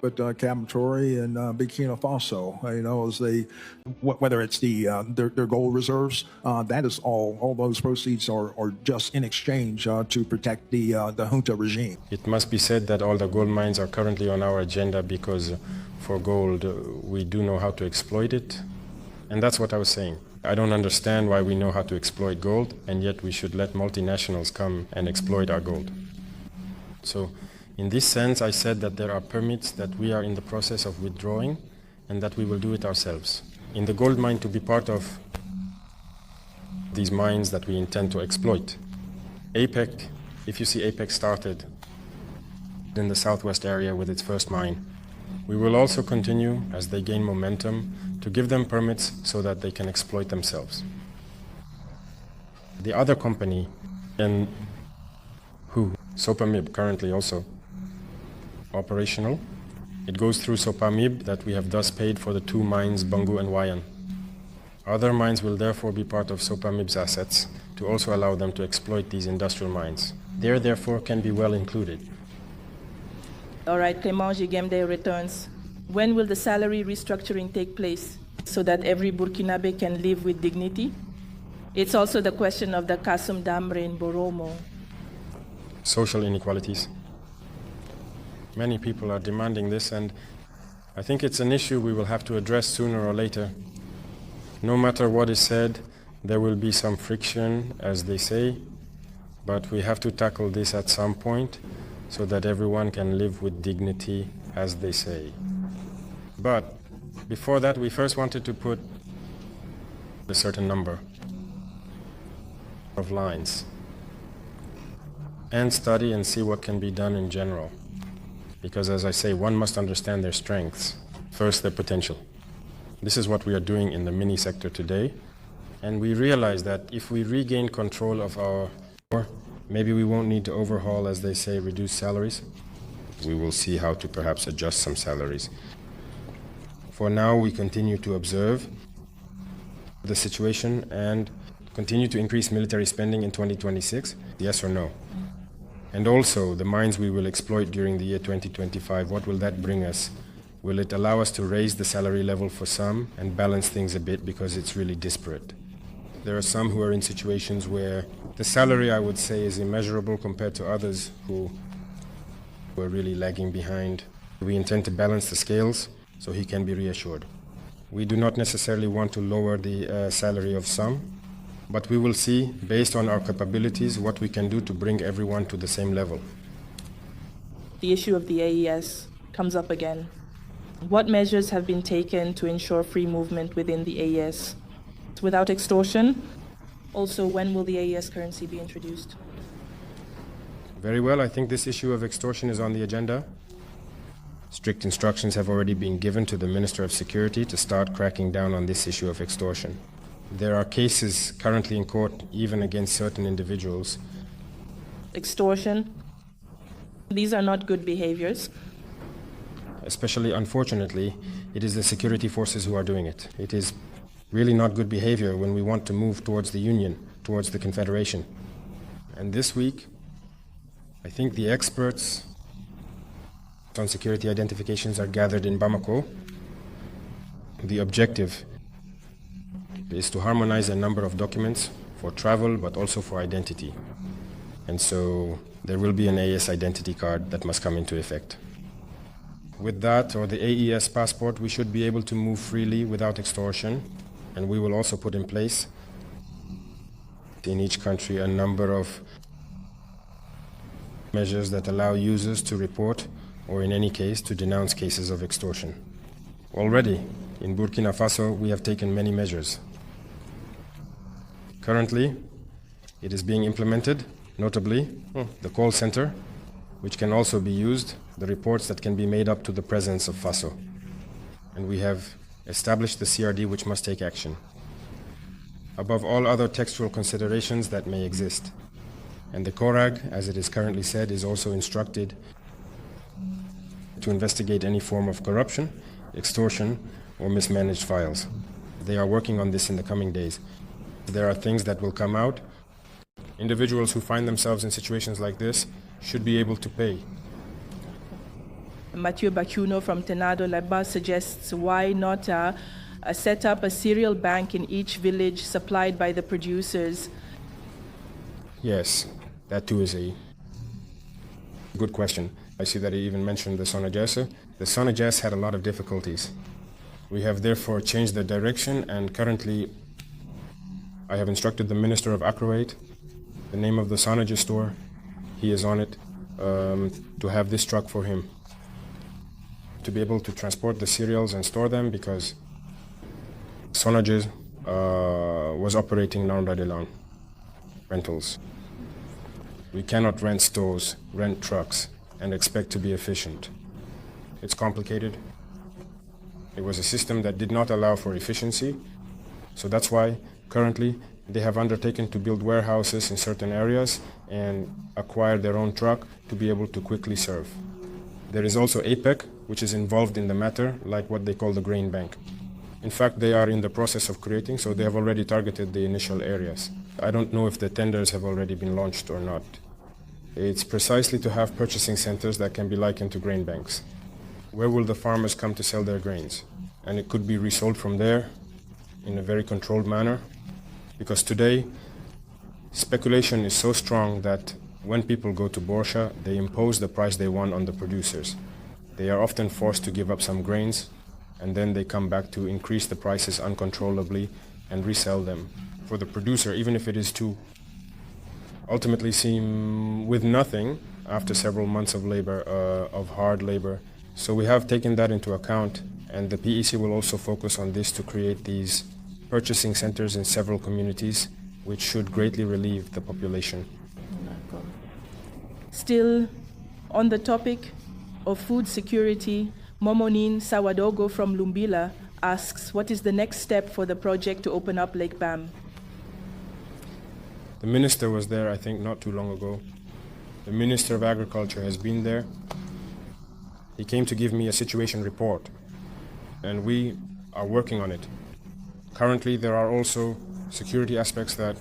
But Traore and Burkina Faso, as whether it's their gold reserves, that is all those proceeds are just in exchange to protect the junta regime. It must be said that all the gold mines are currently on our agenda because for gold, we do know how to exploit it. And that's what I was saying. I don't understand why we know how to exploit gold, and yet we should let multinationals come and exploit our gold. So in this sense, I said that there are permits that we are in the process of withdrawing and that we will do it ourselves. In the gold mine, to be part of these mines that we intend to exploit. APEC, if you see APEC started in the southwest area with its first mine, we will also continue as they gain momentum to give them permits so that they can exploit themselves. The other company, and SOPAMIB, currently also operational. It goes through SOPAMIB that we have thus paid for the two mines, Bangu and Wayan. Other mines will therefore be part of SOPAMIB's assets to also allow them to exploit these industrial mines. They therefore can be well included. All right, Clément Jigemde returns. When will the salary restructuring take place so that every Burkinabe can live with dignity? It's also the question of the Kasum Damre in Boromo. Social inequalities. Many people are demanding this, and I think it's an issue we will have to address sooner or later. No matter what is said, there will be some friction, as they say, but we have to tackle this at some point so that everyone can live with dignity, as they say. But before that, we first wanted to put a certain number of lines and study and see what can be done in general. Because as I say, one must understand their strengths, first their potential. This is what we are doing in the mini sector today. And we realize that if we regain control of our, maybe we won't need to overhaul, as they say, reduce salaries. We will see how to perhaps adjust some salaries. For now, we continue to observe the situation and continue to increase military spending in 2026, yes or no? And also, the mines we will exploit during the year 2025, what will that bring us? Will it allow us to raise the salary level for some and balance things a bit because it's really disparate? There are some who are in situations where the salary, I would say, is immeasurable compared to others who are really lagging behind. We intend to balance the scales so he can be reassured. We do not necessarily want to lower the salary of some, but we will see, based on our capabilities, what we can do to bring everyone to the same level. The issue of the AES comes up again. What measures have been taken to ensure free movement within the AES? Without extortion? Also, when will the AES currency be introduced? Very well, I think this issue of extortion is on the agenda. Strict instructions have already been given to the Minister of Security to start cracking down on this issue of extortion. There are cases currently in court, even against certain individuals. Extortion? These are not good behaviors. Especially, unfortunately, it is the security forces who are doing it. It is really not good behavior when we want to move towards the Union, towards the Confederation. And this week, I think the experts on security identifications are gathered in Bamako. The objective is to harmonize a number of documents for travel, but also for identity. And so there will be an AES identity card that must come into effect. With that, or the AES passport, we should be able to move freely without extortion. And we will also put in place in each country a number of measures that allow users to report, or in any case, to denounce cases of extortion. Already, in Burkina Faso, we have taken many measures. Currently, it is being implemented, notably the call center, which can also be used, the reports that can be made up to the presence of FASO. And we have established the CRD, which must take action. Above all other textual considerations that may exist. And the CORAG, as it is currently said, is also instructed to investigate any form of corruption, extortion, or mismanaged files. They are working on this in the coming days. There are things that will come out. Individuals who find themselves in situations like this should be able to pay. Mathieu Bacuno from Tenado Leba suggests why not set up a cereal bank in each village supplied by the producers. Yes, that too is a good question. I see that he even mentioned the Sonagese. The Sonagese had a lot of difficulties. We have therefore changed the direction, and currently I have instructed the Minister of Accurate, the name of the Sonagese store, he is on it, to have this truck for him, to be able to transport the cereals and store them, because Sonagese was operating non-Radilan rentals. We cannot rent stores, rent trucks, and expect to be efficient. It's complicated. It was a system that did not allow for efficiency, so that's why currently they have undertaken to build warehouses in certain areas and acquire their own truck to be able to quickly serve. There is also APEC, which is involved in the matter, like what they call the grain bank. In fact, they are in the process of creating, so they have already targeted the initial areas. I don't know if the tenders have already been launched or not. It's precisely to have purchasing centers that can be likened to grain banks. Where will the farmers come to sell their grains? And it could be resold from there in a very controlled manner, because today speculation is so strong that when people go to Borsha, they impose the price they want on the producers. They are often forced to give up some grains, and then they come back to increase the prices uncontrollably and resell them. For the producer, even if it is to ultimately seem with nothing after several months of labor, of hard labor. So we have taken that into account, and the PEC will also focus on this to create these purchasing centers in several communities, which should greatly relieve the population. Still on the topic of food security, Momonin Sawadogo from Lumbila asks, what is the next step for the project to open up Lake Bam? The minister was there, I think, not too long ago. The Minister of Agriculture has been there. He came to give me a situation report, and we are working on it. Currently, there are also security aspects that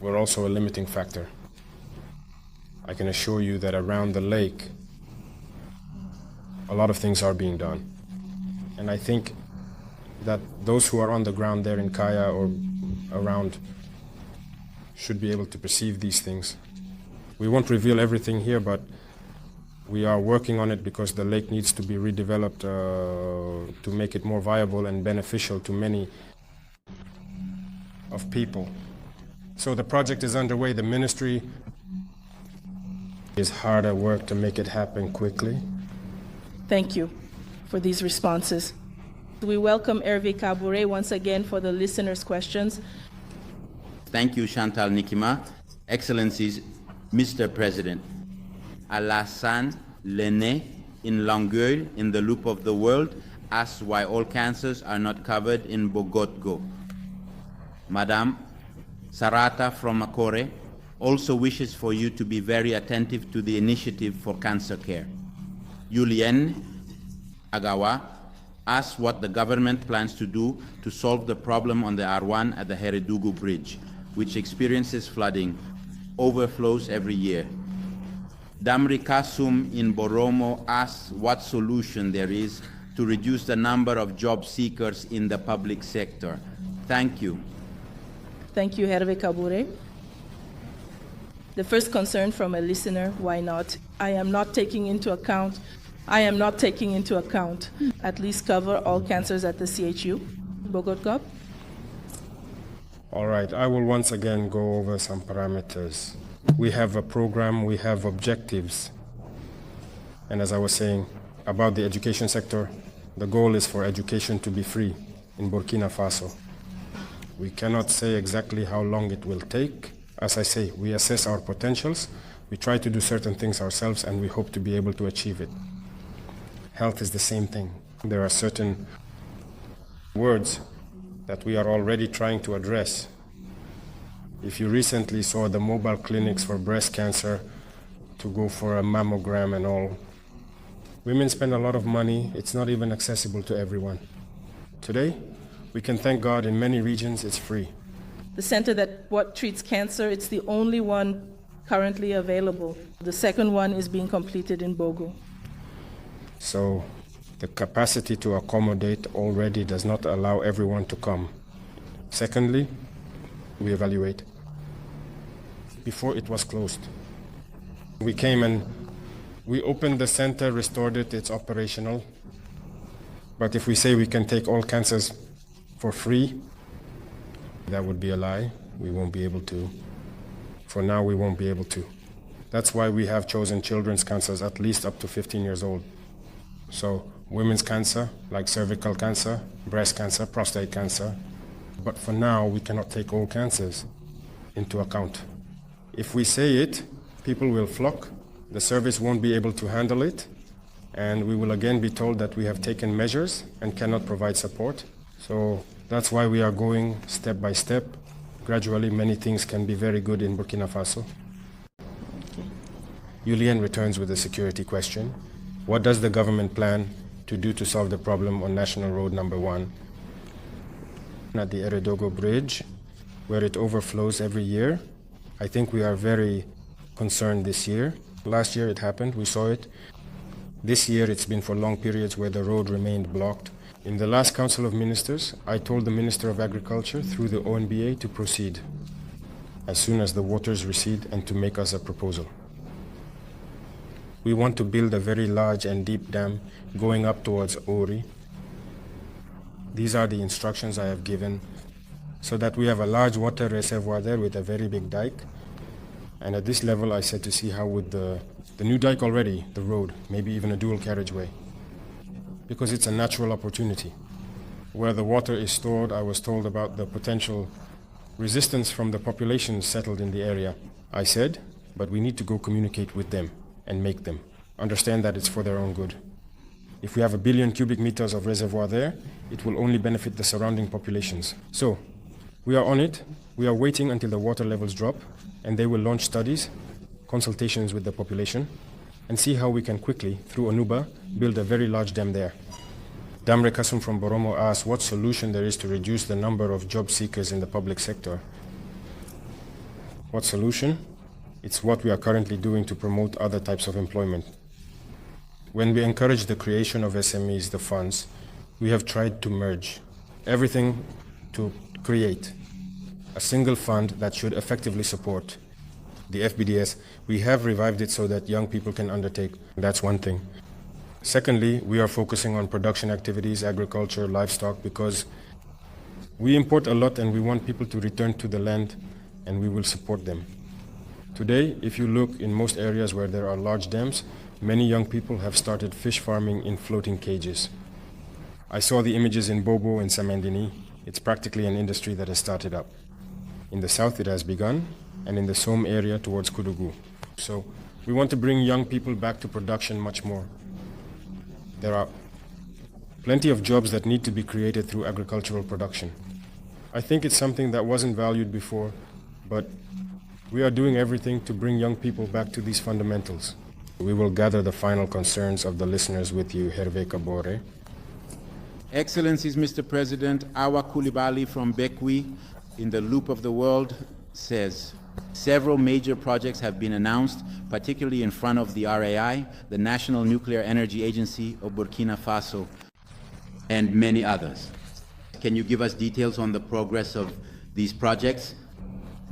were also a limiting factor. I can assure you that around the lake, a lot of things are being done. And I think that those who are on the ground there in Kaya or around should be able to perceive these things. We won't reveal everything here, but we are working on it because the lake needs to be redeveloped to make it more viable and beneficial to many of people. So the project is underway. The ministry is hard at work to make it happen quickly. Thank you for these responses. We welcome Hervé Kabore once again for the listeners' questions. Thank you, Chantal Nikima. Excellencies, Mr. President, Alassane Lene in Langley, in the Loop of the World, asks why all cancers are not covered in Bogotgo. Madame Sarata from Akore also wishes for you to be very attentive to the initiative for cancer care. Julien Agawa asks what the government plans to do to solve the problem on the R1 at the Heredugu Bridge, which experiences flooding, overflows every year. Damri Kasum in Boromo asks what solution there is to reduce the number of job seekers in the public sector. Thank you. Thank you, Hervé Kabore. The first concern from a listener, why not? I am not taking into account, at least cover all cancers at the CHU, Bogotgo. All right, I will once again go over some parameters. We have a program, we have objectives. And as I was saying about the education sector, the goal is for education to be free in Burkina Faso. We cannot say exactly how long it will take. As I say, we assess our potentials, we try to do certain things ourselves, and we hope to be able to achieve it. Health is the same thing. There are certain words that we are already trying to address. If you recently saw the mobile clinics for breast cancer to go for a mammogram and all, women spend a lot of money. It's not even accessible to everyone. Today, we can thank God in many regions it's free. The center that treats cancer, it's the only one currently available. The second one is being completed in Bogo. So the capacity to accommodate already does not allow everyone to come. Secondly, we evaluate. Before it was closed, we came and we opened the center, restored it, it's operational. But if we say we can take all cancers for free, that would be a lie. We won't be able to. For now, we won't be able to. That's why we have chosen children's cancers at least up to 15 years old. So women's cancer, like cervical cancer, breast cancer, prostate cancer. But for now, we cannot take all cancers into account. If we say it, people will flock, the service won't be able to handle it, and we will again be told that we have taken measures and cannot provide support. So that's why we are going step by step. Gradually, many things can be very good in Burkina Faso. Julien returns with a security question. What does the government plan to do to solve the problem on National Road number 1? At the Eredogo Bridge, where it overflows every year, I think we are very concerned this year. Last year it happened, we saw it. This year it's been for long periods where the road remained blocked. In the last Council of Ministers, I told the Minister of Agriculture through the ONBA to proceed as soon as the waters recede and to make us a proposal. We want to build a very large and deep dam going up towards Ori. These are the instructions I have given, so that we have a large water reservoir there with a very big dike. And at this level, I said to see how would the new dike already, the road, maybe even a dual carriageway, because it's a natural opportunity. Where the water is stored, I was told about the potential resistance from the population settled in the area. I said, but we need to go communicate with them and make them understand that it's for their own good. If we have 1 billion cubic meters of reservoir there, it will only benefit the surrounding populations. So, we are on it. We are waiting until the water levels drop, and they will launch studies, consultations with the population, and see how we can quickly, through Onuba, build a very large dam there. Damre Kasum from Boromo asked what solution there is to reduce the number of job seekers in the public sector. What solution? It's what we are currently doing to promote other types of employment. When we encourage the creation of SMEs, the funds, we have tried to merge everything to create a single fund that should effectively support the FBDS. We have revived it so that young people can undertake. That's one thing. Secondly, we are focusing on production activities, agriculture, livestock, because we import a lot and we want people to return to the land, and we will support them. Today, if you look in most areas where there are large dams, many young people have started fish farming in floating cages. I saw the images in Bobo and Samandini. It's practically an industry that has started up. In the south it has begun, and in the Somme area towards Kudugu. So we want to bring young people back to production much more. There are plenty of jobs that need to be created through agricultural production. I think it's something that wasn't valued before, but we are doing everything to bring young people back to these fundamentals. We will gather the final concerns of the listeners with you, Hervé Kabore. Excellencies, Mr. President, Awa Coulibaly from Bekwi in the Loop of the World says, several major projects have been announced, particularly in front of the RAI, the National Nuclear Energy Agency of Burkina Faso, and many others. Can you give us details on the progress of these projects?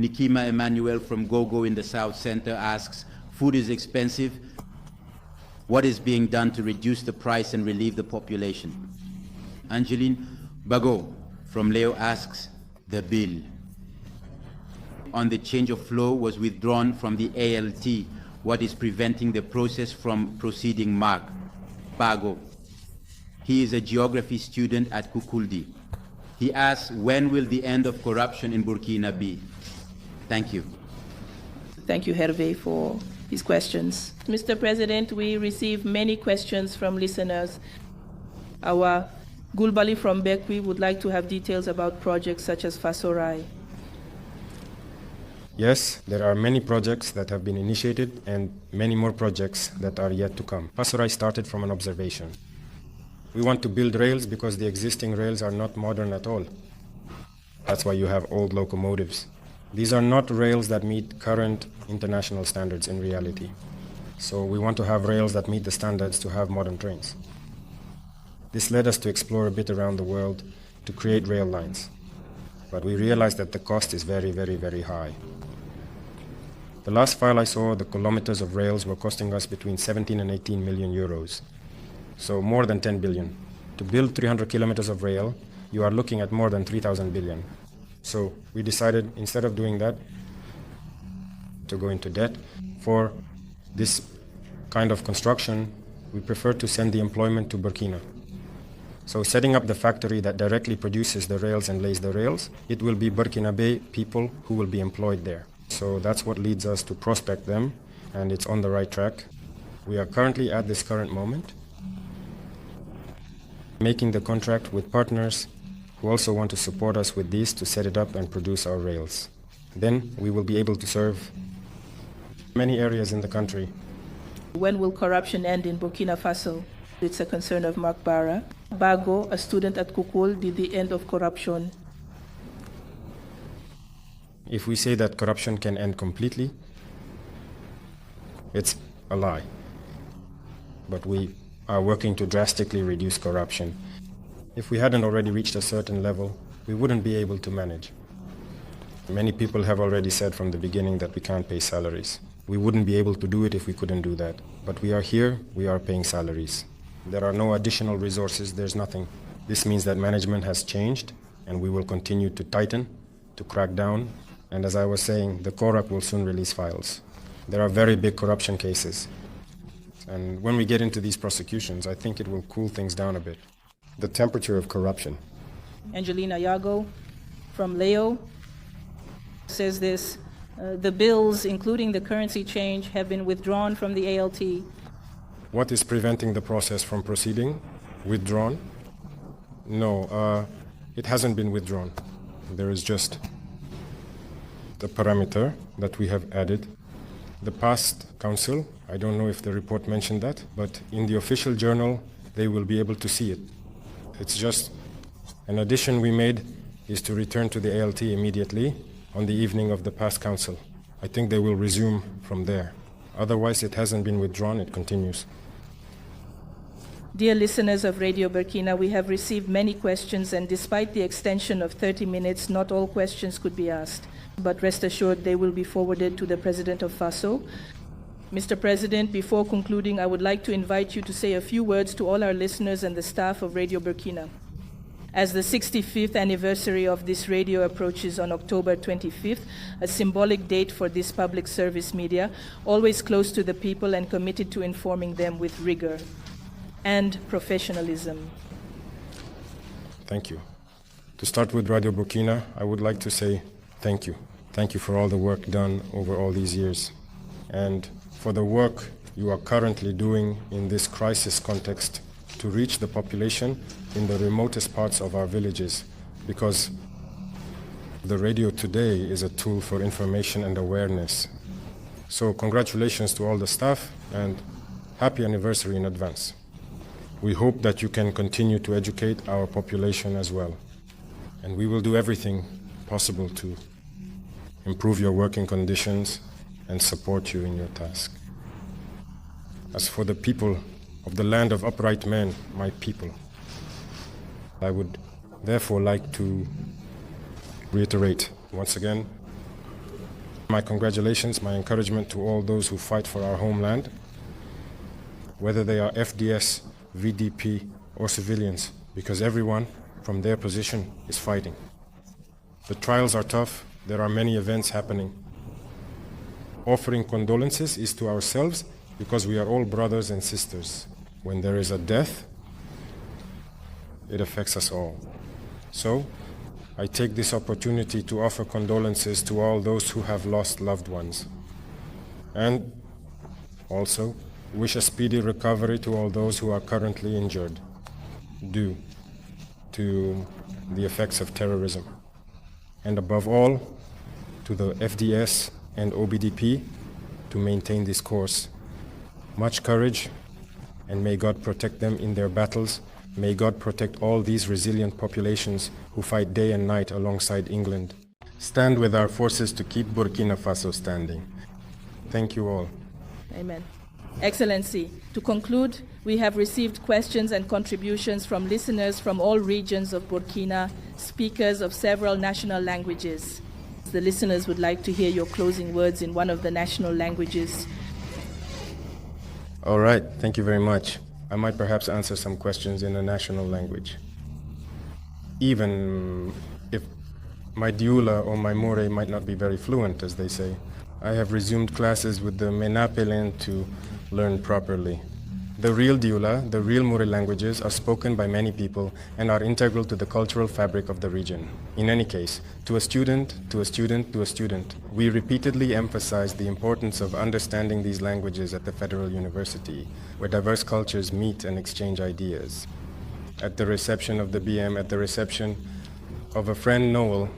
Nikima Emmanuel from Gogo in the South Center asks, food is expensive. What is being done to reduce the price and relieve the population? Angeline Bago from Leo asks, the bill on the change of flow was withdrawn from the ALT. What is preventing the process from proceeding? Mark Bago. He is a geography student at Kukuldi. He asks, when will the end of corruption in Burkina be? Thank you. Thank you, Hervé, for these questions. Mr. President, we receive many questions from listeners. Our Gulbali from Bekwi would like to have details about projects such as Fasorai. Yes, there are many projects that have been initiated and many more projects that are yet to come. Fasorai started from an observation. We want to build rails because the existing rails are not modern at all. That's why you have old locomotives. These are not rails that meet current international standards in reality. So we want to have rails that meet the standards to have modern trains. This led us to explore a bit around the world to create rail lines. But we realized that the cost is very, very, very high. The last file I saw, the kilometers of rails were costing us between 17 and 18 million euros. So more than 10 billion. To build 300 kilometers of rail, you are looking at more than 3,000 billion. So we decided, instead of doing that, to go into debt. For this kind of construction, we prefer to send the employment to Burkina. So setting up the factory that directly produces the rails and lays the rails, it will be Burkinabe people who will be employed there. So that's what leads us to prospect them, and it's on the right track. We are currently at this current moment making the contract with partners who also want to support us with these to set it up and produce our rails. Then we will be able to serve many areas in the country. When will corruption end in Burkina Faso? It's a concern of Mark Barra. Bago, a student at Kukul, did the end of corruption. If we say that corruption can end completely, it's a lie. But we are working to drastically reduce corruption. If we hadn't already reached a certain level, we wouldn't be able to manage. Many people have already said from the beginning that we can't pay salaries. We wouldn't be able to do it if we couldn't do that. But we are here, we are paying salaries. There are no additional resources, there's nothing. This means that management has changed, and we will continue to tighten, to crack down. And as I was saying, the Korak will soon release files. There are very big corruption cases. And when we get into these prosecutions, I think it will cool things down a bit. The temperature of corruption. Angelina Yago from Leo says this, the bills, including the currency change, have been withdrawn from the ALT. What is preventing the process from proceeding? Withdrawn? No, it hasn't been withdrawn. There is just the parameter that we have added. The past council, I don't know if the report mentioned that, but in the official journal, they will be able to see it. It's just an addition we made is to return to the ALT immediately on the evening of the past council. I think they will resume from there. Otherwise, it hasn't been withdrawn, it continues. Dear listeners of Radio Burkina, we have received many questions, and despite the extension of 30 minutes, not all questions could be asked. But rest assured, they will be forwarded to the President of Faso. Mr. President, before concluding, I would like to invite you to say a few words to all our listeners and the staff of Radio Burkina. As the 65th anniversary of this radio approaches on October 25th, a symbolic date for this public service media, always close to the people and committed to informing them with rigor and professionalism. Thank you. To start with Radio Burkina, I would like to say thank you. Thank you for all the work done over all these years, and for the work you are currently doing in this crisis context to reach the population in the remotest parts of our villages, because the radio today is a tool for information and awareness. So congratulations to all the staff and happy anniversary in advance. We hope that you can continue to educate our population as well, and we will do everything possible to improve your working conditions and support you in your task. As for the people of the land of upright men, my people, I would therefore like to reiterate once again my congratulations, my encouragement to all those who fight for our homeland, whether they are FDS, VDP, or civilians, because everyone from their position is fighting. The trials are tough. There are many events happening. Offering condolences is to ourselves because we are all brothers and sisters. When there is a death, it affects us all. So, I take this opportunity to offer condolences to all those who have lost loved ones. And also, wish a speedy recovery to all those who are currently injured due to the effects of terrorism. And above all, to the FDS and OBDP to maintain this course. Much courage, and may God protect them in their battles. May God protect all these resilient populations who fight day and night alongside England. Stand with our forces to keep Burkina Faso standing. Thank you all. Amen. Excellency, to conclude, we have received questions and contributions from listeners from all regions of Burkina, speakers of several national languages. The listeners would like to hear your closing words in one of the national languages. All right, thank you very much. I might perhaps answer some questions in a national language. Even if my Diula or my More might not be very fluent, as they say, I have resumed classes with the Menapelen to learn properly. The real Diula, the real More languages are spoken by many people and are integral to the cultural fabric of the region. In any case, to a student, we repeatedly emphasize the importance of understanding these languages at the Federal University, where diverse cultures meet and exchange ideas. At the reception of the BM, at the reception of a friend Noel,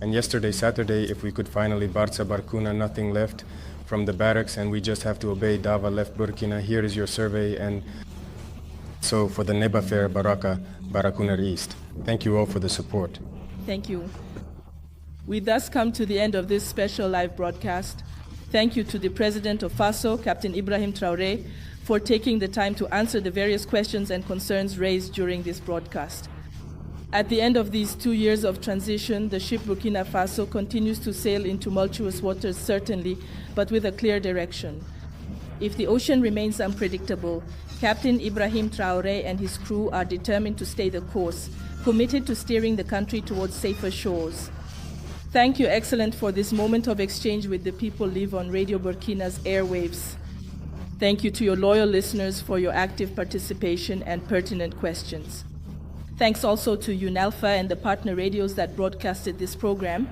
and yesterday, Saturday, if we could finally Barca Barcuna, nothing left from the barracks and we just have to obey Dava left Burkina, here is your survey, and so for the Neba Fair Baraka, Barakunar East. Thank you all for the support. Thank you. We thus come to the end of this special live broadcast. Thank you to the President of FASO, Captain Ibrahim Traore, for taking the time to answer the various questions and concerns raised during this broadcast. At the end of these 2 years of transition, the ship Burkina Faso continues to sail in tumultuous waters, certainly, but with a clear direction. If the ocean remains unpredictable, Captain Ibrahim Traore and his crew are determined to stay the course, committed to steering the country towards safer shores. Thank you, Excellent, for this moment of exchange with the people live on Radio Burkina's airwaves. Thank you to your loyal listeners for your active participation and pertinent questions. Thanks also to UNALFA and the partner radios that broadcasted this program.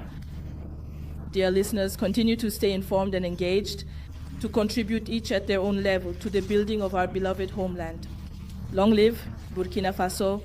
Dear listeners, continue to stay informed and engaged, to contribute each at their own level to the building of our beloved homeland. Long live Burkina Faso.